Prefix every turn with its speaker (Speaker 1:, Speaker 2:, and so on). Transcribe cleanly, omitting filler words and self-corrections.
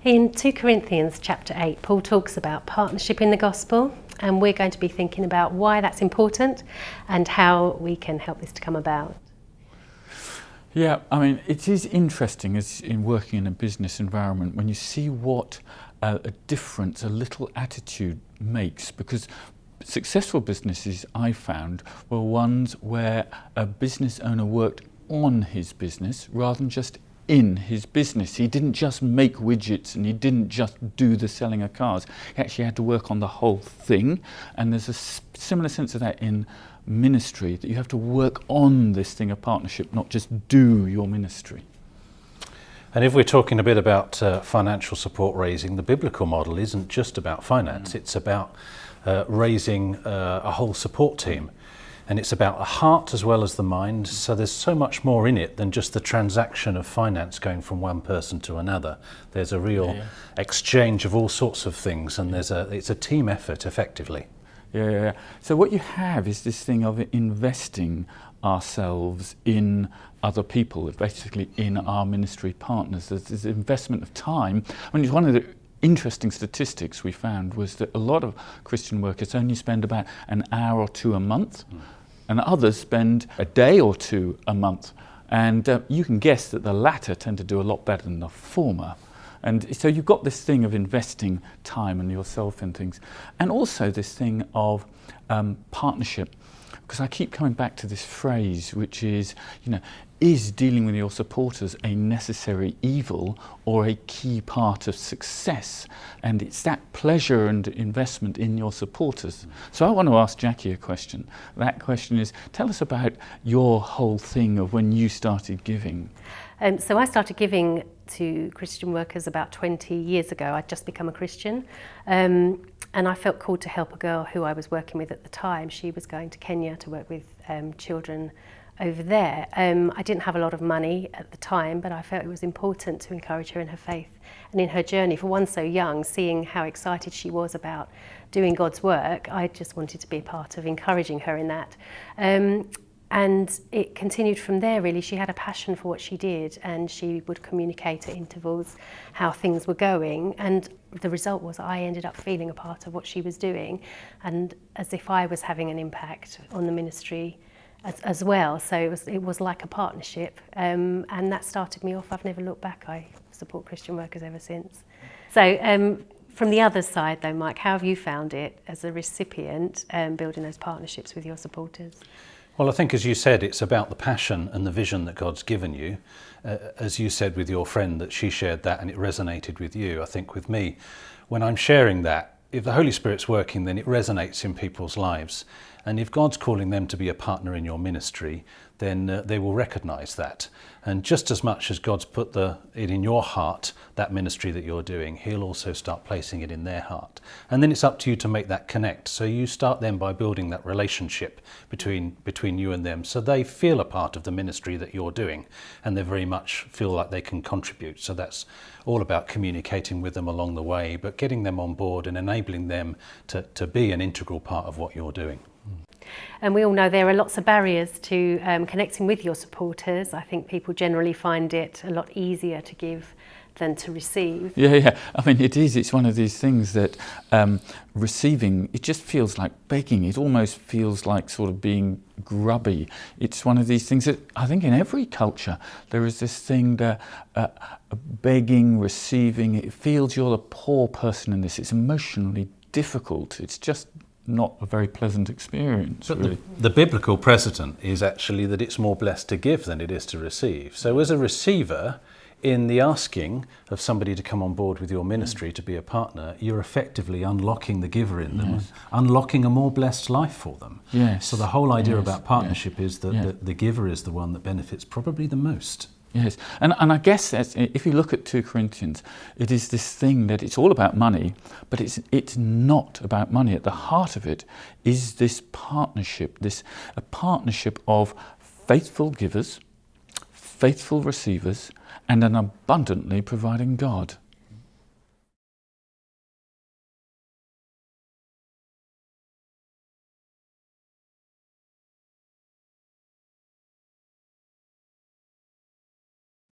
Speaker 1: In 2 Corinthians chapter 8, Paul talks about partnership in the gospel, and we're going to be thinking about why that's important and how we can help this to come about.
Speaker 2: Yeah, I mean, it is interesting as in working in a business environment when you see what a difference a little attitude makes, because successful businesses I found were ones where a business owner worked on his business rather than just in his business. He didn't just make widgets and he didn't just do the selling of cars. He actually had to work on the whole thing, and there's a similar sense of that in ministry, that you have to work on this thing of partnership, not just do your ministry.
Speaker 3: And if we're talking a bit about financial support raising, the biblical model isn't just about finance, it's about raising a whole support team. And it's about the heart as well as the mind, so there's so much more in it than just the transaction of finance going from one person to another. There's a real exchange of all sorts of things, and it's a team effort effectively.
Speaker 2: Yeah. So what you have is this thing of investing ourselves in other people, basically in our ministry partners. There's this investment of time. I mean, it's one of the interesting statistics we found was that a lot of Christian workers only spend about an hour or two a month, and others spend a day or two a month. And you can guess that the latter tend to do a lot better than the former. And so you've got this thing of investing time and yourself in things, and also this thing of partnership. Because I keep coming back to this phrase, which is, is dealing with your supporters a necessary evil or a key part of success? And it's that pleasure and investment in your supporters. So I want to ask Jackie a question. That question is, tell us about your whole thing of when you started giving.
Speaker 1: So I started giving to Christian workers about 20 years ago. I'd just become a Christian. And I felt called to help a girl who I was working with at the time. She was going to Kenya to work with children over there. I didn't have a lot of money at the time, but I felt it was important to encourage her in her faith and in her journey. For one so young, seeing how excited she was about doing God's work, I just wanted to be a part of encouraging her in that. And it continued from there, really. She had a passion for what she did, and she would communicate at intervals how things were going. And the result was I ended up feeling a part of what she was doing, and as if I was having an impact on the ministry as well. So it was like a partnership, and that started me off. I've never looked back. I support Christian workers ever since. So from the other side though, Mike, how have you found it as a recipient, building those partnerships with your supporters?
Speaker 3: Well, I think, as you said, it's about the passion and the vision that God's given you. As you said with your friend, that she shared that and it resonated with you. I think with me, when I'm sharing that, if the Holy Spirit's working, then it resonates in people's lives. And if God's calling them to be a partner in your ministry, then they will recognise that. And just as much as God's put it in your heart, that ministry that you're doing, He'll also start placing it in their heart. And then it's up to you to make that connect. So you start then by building that relationship between you and them, so they feel a part of the ministry that you're doing, and they very much feel like they can contribute. So that's all about communicating with them along the way, but getting them on board and enabling them to be an integral part of what you're doing.
Speaker 1: And we all know there are lots of barriers to connecting with your supporters. I think people generally find it a lot easier to give than to receive.
Speaker 2: Yeah. I mean, it is. It's one of these things that receiving, it just feels like begging. It almost feels like sort of being grubby. It's one of these things that I think in every culture there is this thing that begging, receiving, it feels you're the poor person in this. It's emotionally difficult. It's just not a very pleasant experience.
Speaker 3: But
Speaker 2: really.
Speaker 3: The biblical precedent is actually that it's more blessed to give than it is to receive. So as a receiver, in the asking of somebody to come on board with your ministry to be a partner, you're effectively unlocking the giver in them, unlocking a more blessed life for them.
Speaker 2: Yes.
Speaker 3: So the whole idea about partnership is that the giver is the one that benefits probably the most.
Speaker 2: Yes, and I guess that's, if you look at 2 Corinthians, it is this thing that it's all about money, but it's not about money. At the heart of it is this partnership, a partnership of faithful givers, faithful receivers, and an abundantly providing God.